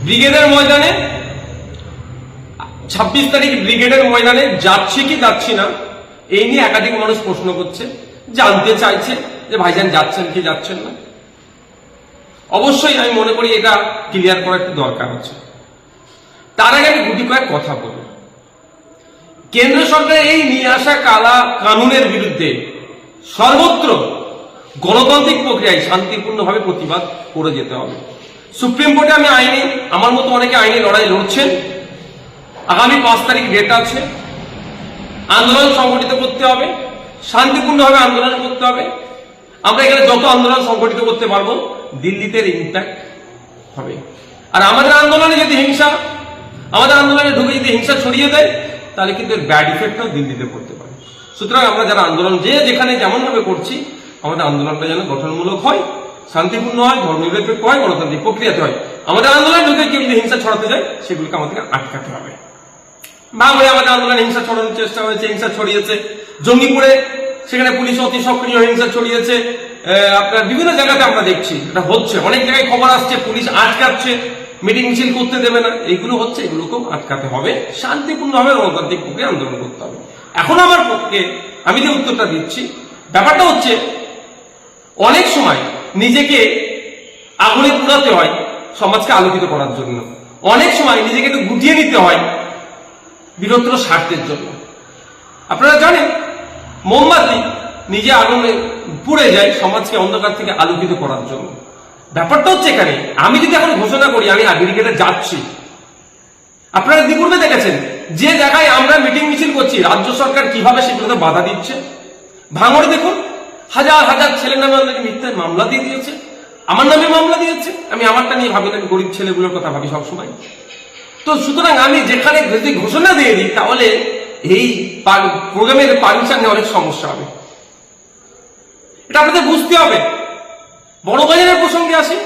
ব্রিগেডের ময়দানে 26 তারিখ ব্রিগেডের ময়দানে যাচ্ছি কি যাচ্ছি না এই নিয়ে একাধিক মানুষ প্রশ্ন করছে, জানতে চাইছে যে ভাইজান যাচ্ছেন কি যাচ্ছেন না। অবশ্যই আমি মনে করি এটা ক্লিয়ার করা একটু দরকার আছে। তার আগে আমি গুটি কয়েক কথা বলব। কেন্দ্র সরকারের এই নিয়ে আসা কালা কানুনের বিরুদ্ধে সর্বত্র গণতান্ত্রিক প্রক্রিয়ায় শান্তিপূর্ণভাবে প্রতিবাদ করে যেতে হবে। সুপ্রিম কোর্টে আমি আইনে, আমার মতো অনেকে আইনে লড়াই লড়ছেন। আগামী 5 তারিখ ডেট আছে। আন্দোলন সংগঠিত করতে হবে, শান্তিপূর্ণভাবে আন্দোলন করতে হবে। আমরা এখানে যত আন্দোলন সংগঠিত করতে পারবো দিল্লিতে ইম্প্যাক্ট হবে। আর আমাদের আন্দোলনে যদি হিংসা, আমাদের আন্দোলনে ঢুকে যদি হিংসা ছড়িয়ে দেয় তাহলে কিন্তু এর ব্যাড ইফেক্টটাও দিল্লিতে পড়তে পারে। সুতরাং আমরা যারা আন্দোলন যেখানে যেমন ভাবে করছি, আমাদের আন্দোলনটা যেন গঠনমূলক হয়, শান্তিপূর্ণ হয়, ধর্মনিরপেক্ষ হয়, গণতান্ত্রিক প্রক্রিয়াতে হয়। আমাদের আন্দোলন ঢুকে কেউ যদি হিংসা ছড়াতে যায় সেগুলোকে আমাদেরকে আটকাতে হবে। ভাঙড়ে আমাদের আন্দোলনে হিংসা ছড়ানোর চেষ্টা হয়েছে, হিংসা ছড়িয়েছে। জঙ্গিপুরে সেখানে পুলিশ অতি সক্রিয় হিংসা ছড়িয়েছে। আপনার বিভিন্ন জায়গাতে আমরা দেখছি এটা হচ্ছে, অনেক জায়গায় খবর আসছে পুলিশ আটকাচ্ছে, মিটিং মিছিল করতে দেবে না, এইগুলো হচ্ছে। এগুলোকেও আটকাতে হবে, শান্তিপূর্ণভাবে গণতান্ত্রিক প্রক্রিয়া আন্দোলন করতে হবে। এখন আমার পক্ষে আমি যে উত্তরটা দিচ্ছি, ব্যাপারটা হচ্ছে অনেক সময় নিজেকে আগুনে পুরাতে হয় সমাজকে আলোকিত করার জন্য, অনেক সময় নিজেকে একটু গুটিয়ে নিতে হয় বৃহত্তর স্বার্থের জন্য। আপনারা জানেন মোমবাতি নিজে আগুনে পুড়ে যায় সমাজকে অন্ধকার থেকে আলোকিত করার জন্য। ব্যাপারটা হচ্ছে এখানে আমি যদি এখন ঘোষণা করি আমি ব্রিগেডে যাচ্ছি, আপনারা ইতিপূর্বে দেখেছেন যে জায়গায় আমরা মিটিং মিছিল করছি রাজ্য সরকার কিভাবে সেগুলোতে বাধা দিচ্ছে। ভাঙড়ে দেখুন হাজার হাজার ছেলের নামে আমাদেরকে মিথ্যায় মামলা দিয়ে দিয়েছে, আমার নামে মামলা দিয়েছে। আমি আমারটা নিয়ে ভাবি না, আমি গরিব ছেলেগুলোর কথা ভাবি সবসময়। তো সুতরাং আমি যেখানে যদি ঘোষণা দিয়ে দিই তাহলে এই প্রোগ্রামের পারমিশন নিয়ে অনেক সমস্যা হবে, এটা আপনাদের বুঝতে হবে। বড় ভাইজানের প্রসঙ্গে আসি।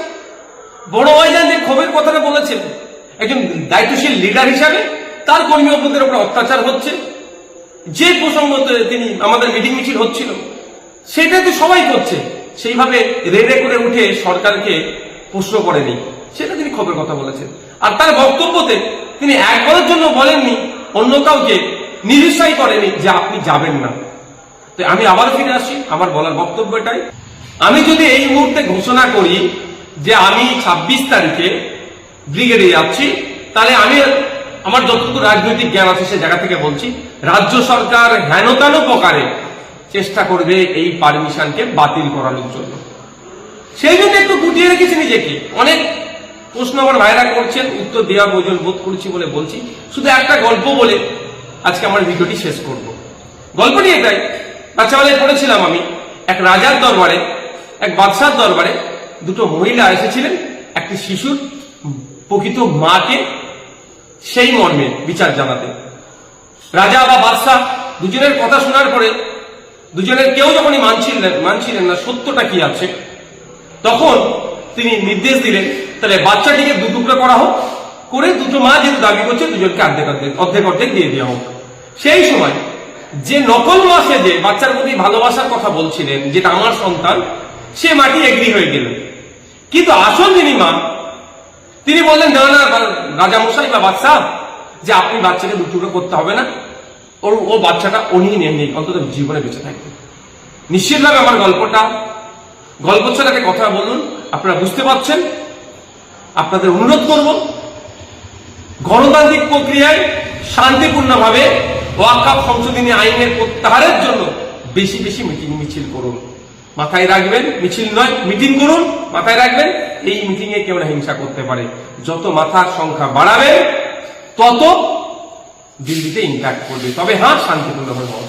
বড় ভাইজান যে ক্ষোভের কথাটা বলেছেন, একজন দায়িত্বশীল লিডার হিসাবে তার কর্মী অপরাধের উপর অত্যাচার হচ্ছে, যে প্রসঙ্গতে তিনি আমাদের মিটিং মিছিল হচ্ছিল সেটা তো সবাই করছে, সেইভাবে রেডে করে উঠে সরকারকে প্রশ্ন করেনি, সেটা তিনি ক্ষোভের কথা বলেছেন। আর তার বক্তব্যতে তিনি একবারের জন্য বলেননি, অন্য কাউকে নিরুৎসাহী করেনি যে আপনি যাবেন না। তো আমি আবার ফিরে আসি, আমার বলার বক্তব্য এটাই, আমি যদি এই মুহূর্তে ঘোষণা করি যে আমি 26 তারিখে ব্রিগেডে যাচ্ছি, তাহলে আমি আমার যতটুকু রাজনৈতিক জ্ঞান আছে সে জায়গা থেকে বলছি রাজ্য সরকার হেন তেন প্রকারে চেষ্টা করবে এই পারমিশনকে বাতিল করানোর জন্য। সেই জন্য একটু গুটিয়ে রেখেছি নিজেকে। অনেক প্রশ্ন আমার ভাইরা করছেন, উত্তর দেওয়া প্রয়োজন বোধ করছি বলে বলছি। শুধু একটা গল্প বলে আজকে আমার ভিডিওটি শেষ করব। গল্পটি এটাই, বাচ্চাবেলায় পড়েছিলাম আমি, এক রাজার দরবারে, এক বাদশার দরবারে দুটো মহিলা এসেছিলেন একটি শিশুর প্রকৃত মাকে সেই মর্মে বিচার জানাতে। রাজা বা বাদশাহ দুজনের কথা শোনার পরে দুজনের কেউ যখনই মানছিলেন না সত্যটা কি আছে, তখন তিনি নির্দেশ দিলেন তাহলে বাচ্চাটিকে দুটুকরা করা হোক, করে দুটো মা যেহেতু দাবি করছে দুজনকে অর্ধেক দিয়ে দেওয়া হোক। সেই সময় যে নকল মা সেজে বাচ্চার প্রতি ভালোবাসার কথা বলছিলেন, যেটা আমার সন্তান, সে মাটি এগ্রি হয়ে গেলেন। কিন্তু আসল যিনি মা তিনি বললেন না না রাজামশাই বা বাদশাহ, যে আপনি বাচ্চাকে দুটুকরো করতে হবে না, ও বাচ্চাটা উনি নেই, অন্তত জীবনে বেঁচে থাকবে। নিশ্চিতভাবে আমার গল্প ছাড়া একটা কথা বলুন, আপনারা বুঝতে পারছেন। আপনাদের অনুরোধ করব গণতান্ত্রিক প্রক্রিয়ায় শান্তিপূর্ণভাবে ওয়াকফ সংশোধনী আইনের প্রত্যাহারের জন্য বেশি বেশি মিটিং মিছিল করুন। মাথায় রাখবেন, মিছিল নয় মিটিং করুন। মাথায় রাখবেন এই মিটিং এ কেউ না হিংসা করতে পারে। যত মাথার সংখ্যা বাড়াবে তত দিল্লিতে ইম্প্যাক্ট করবে। তবে হ্যাঁ, শান্তিপূর্ণভাবে